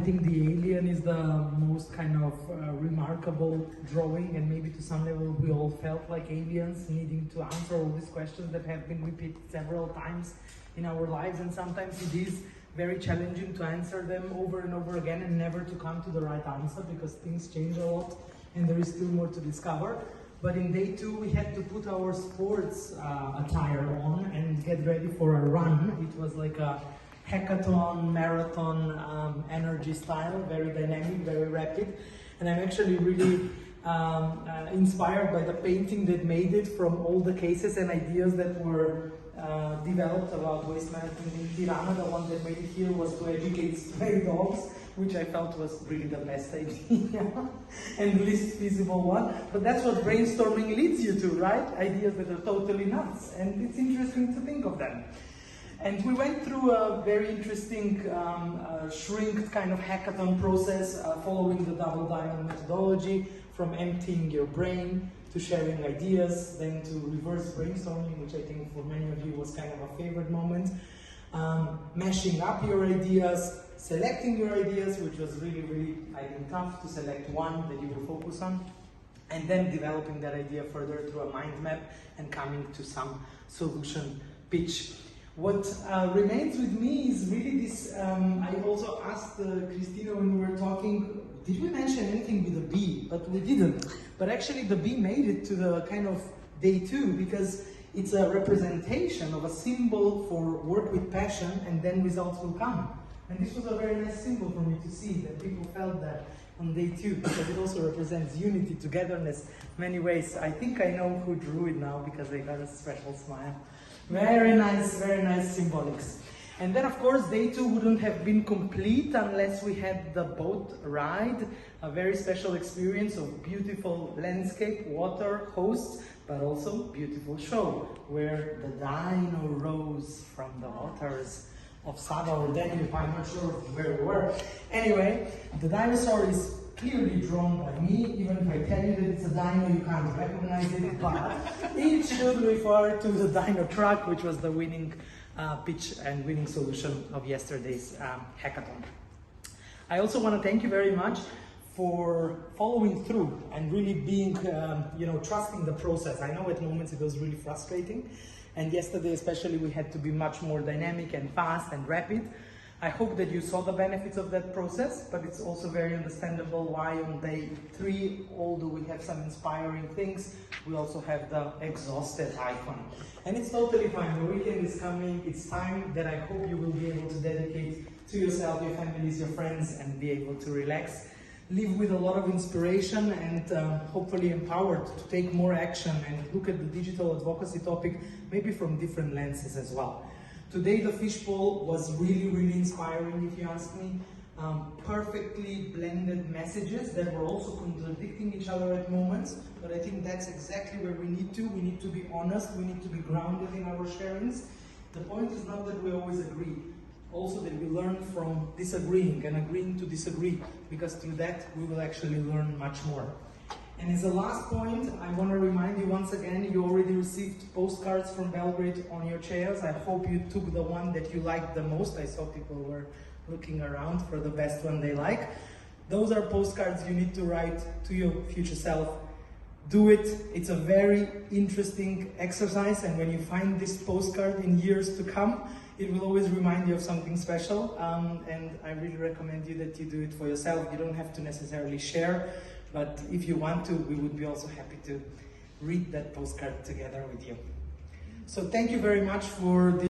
think the alien is the most kind of remarkable drawing, and maybe to some level we all felt like aliens needing to answer all these questions that have been repeated several times in our lives, and sometimes it is very challenging to answer them over and over again and never to come to the right answer because things change a lot and there is still more to discover. But in day 2 we had to put our sports attire on and get ready for a run. It was like a hackathon, marathon, energy style, very dynamic, very rapid. And I'm actually really inspired by the painting that made it from all the cases and ideas that were developed about waste management in Tirana. The one that made it here was to educate stray dogs, which I felt was really the best idea and least feasible one. But that's what brainstorming leads you to, right? Ideas that are totally nuts, and it's interesting to think of them. And we went through a very interesting shrinked kind of hackathon process following the double diamond methodology, from emptying your brain to sharing ideas, then to reverse brainstorming, which I think for many of you was kind of a favorite moment, mashing up your ideas, selecting your ideas, which was really, I think, tough to select one that you will focus on, and then developing that idea further through a mind map and coming to some solution pitch. What remains with me is really this, I also asked Christina when we were talking, did we mention anything with a bee? But we didn't. But actually the bee made it to the kind of day 2 because it's a representation of a symbol for work with passion and then results will come. And this was a very nice symbol for me to see, that people felt that on day 2, because it also represents unity, togetherness, many ways. I think I know who drew it now because I got a special smile. Very nice symbolics. And then of course day 2 wouldn't have been complete unless we had the boat ride, a very special experience of beautiful landscape, water, hosts, but also beautiful show, where the dino rose from the waters of Sava or Danube, I'm not sure where we were. Anyway, the dinosaur is clearly drawn by me. Even if I tell you that it's a dino, you can't recognize it, but it should refer to the dino truck, which was the winning pitch and winning solution of yesterday's hackathon. I also want to thank you very much for following through and really being, trusting the process. I know at moments it was really frustrating, and yesterday especially we had to be much more dynamic and fast and rapid. I hope that you saw the benefits of that process, but it's also very understandable why on day 3, although we have some inspiring things, we also have the exhausted icon. And it's totally fine, the weekend is coming, it's time that I hope you will be able to dedicate to yourself, your families, your friends, and be able to relax, live with a lot of inspiration and hopefully empowered to take more action and look at the digital advocacy topic maybe from different lenses as well. Today the fishbowl was really inspiring, if you ask me. Perfectly blended messages that were also contradicting each other at moments, but I think that's exactly where we need to. We need to be honest, we need to be grounded in our sharings. The point is not that we always agree, also that we learn from disagreeing and agreeing to disagree, because through that we will actually learn much more. And as a last point, I want to remind you once again, you already received postcards from Belgrade on your chairs. I hope you took the one that you liked the most. I saw people were looking around for the best one they like. Those are postcards you need to write to your future self. Do it. It's a very interesting exercise, and when you find this postcard in years to come, it will always remind you of something special, and I really recommend you that you do it for yourself. You don't have to necessarily share, but if you want to, we would be also happy to read that postcard together with you. So thank you very much for this.